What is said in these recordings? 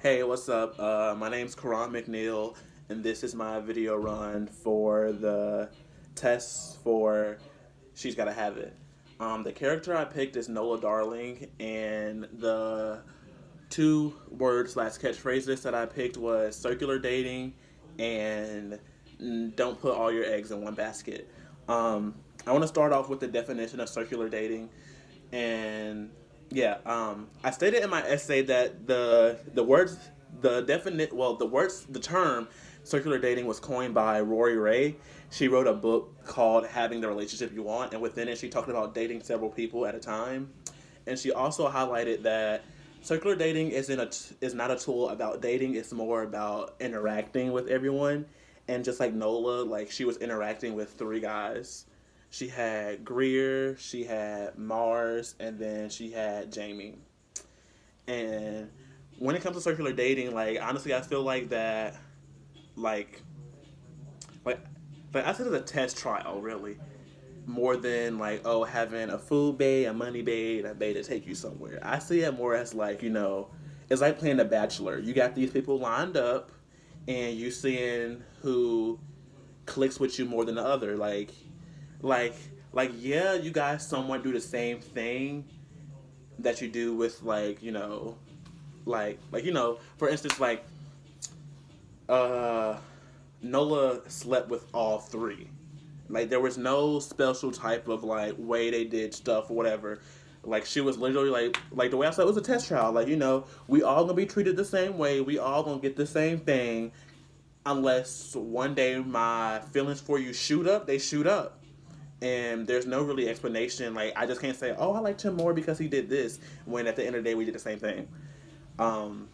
Hey, what's up? My name's Karan McNeil, and this is my video run for the test for She's Gotta Have It. The character I picked is Nola Darling, and the two words slash catchphrases that I picked was circular dating and don't put all your eggs in one basket. I want to start off with the definition of circular dating, and I stated in my essay that the words the definite well the term circular dating was coined by Rory Ray. She wrote a book called Having the Relationship You Want, and within it she talked about dating several people at a time. And she also highlighted that circular dating is not a tool about dating. It's more about interacting with everyone. And just like Nola, like she was interacting with three guys. She had Greer, she had Mars, and then she had Jamie. And when it comes to circular dating, like honestly, I feel like that, like, like, like I said, it's a test trial, really, more than like having a food bay, a money bay, and a bay to take you somewhere. I see it more as like it's like playing The Bachelor. You got these people lined up, and you seeing who clicks with you more than the other. Like, like yeah, you guys somewhat do the same thing that you do with for instance, uh, Nola slept with all three. Like there was no special type of like way they did stuff or whatever. Like she was literally like the way I said it was a test trial. Like we all gonna be treated the same way. We all gonna get the same thing, unless one day my feelings for you shoot up. They shoot up, and there's no really explanation. Like I just can't say, oh, I liked him more because he did this. When at the end of the day we did the same thing. Um,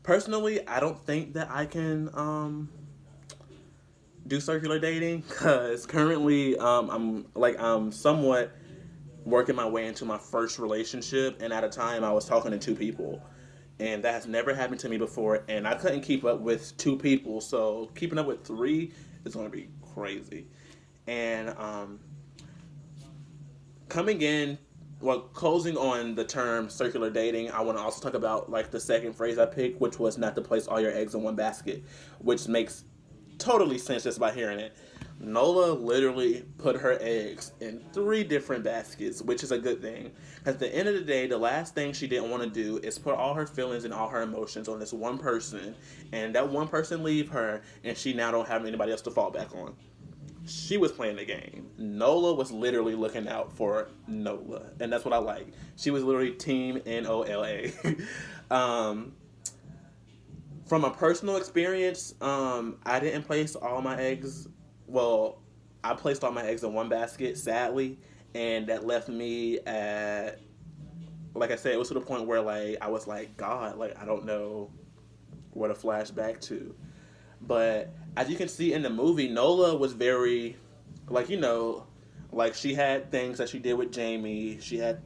Personally, I don't think that I can do circular dating because currently I'm somewhat working my way into my first relationship, and at a time I was talking to two people, and that has never happened to me before, and I couldn't keep up with two people, so keeping up with three is going to be crazy. And coming in well, closing on the term circular dating, I want to also talk about like the second phrase I picked, which was not to place all your eggs in one basket, which makes totally sense just by hearing it. Nola literally put her eggs in three different baskets, which is a good thing. At the end of the day, the last thing she didn't want to do is put all her feelings and all her emotions on this one person, and that one person leave her, and she now don't have anybody else to fall back on. She was playing the game. Nola was literally looking out for Nola, and that's what I like. She was literally Team Nola. um, from a personal experience, I didn't place all my eggs. Well, I placed all my eggs in one basket, sadly, and that left me at, like I said, it was to the point where like I was like, God, like I don't know what to flash back to. But as you can see in the movie, Nola was very, like like she had things that she did with Jamie. She had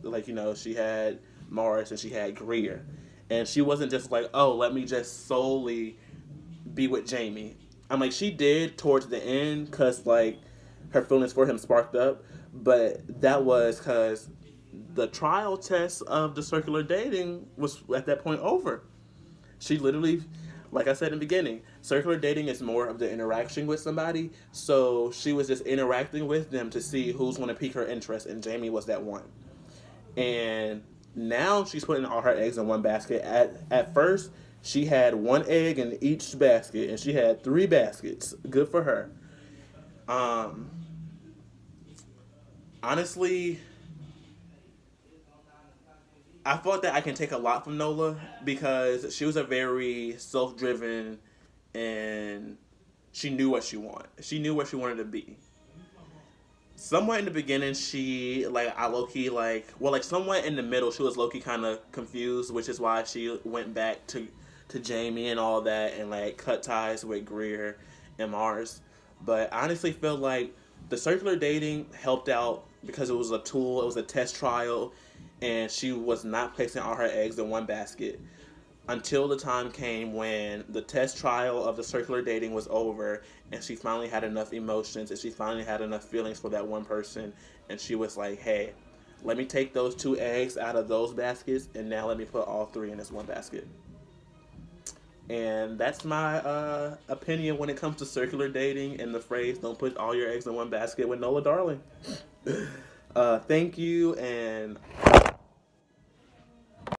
she had Morris and she had Greer, and she wasn't just like, oh, let me just solely be with Jamie. I'm like she did towards the end because like her feelings for him sparked up, but that was because the trial test of the circular dating was at that point over. She literally, like I said in the beginning, circular dating is more of the interaction with somebody. So she was just interacting with them to see who's going to pique her interest, and Jamie was that one. And now she's putting all her eggs in one basket. At first, she had one egg in each basket, and she had three baskets. Good for her. Um, Honestly, I thought that I can take a lot from Nola because she was a very self-driven, and she knew what she wanted. She knew where she wanted to be. Somewhere in the beginning, she like I low key like somewhere in the middle, she was low key kind of confused, which is why she went back to Jamie and all that, and like cut ties with Greer and Mars. But I honestly feel like the circular dating helped out because it was a tool, it was a test trial, and she was not placing all her eggs in one basket until the time came when the test trial of the circular dating was over, and she finally had enough emotions and she finally had enough feelings for that one person, and she was like, hey, let me take those two eggs out of those baskets, and now let me put all three in this one basket. And that's my opinion when it comes to circular dating and the phrase "Don't put all your eggs in one basket" with Nola Darling. Thank you, and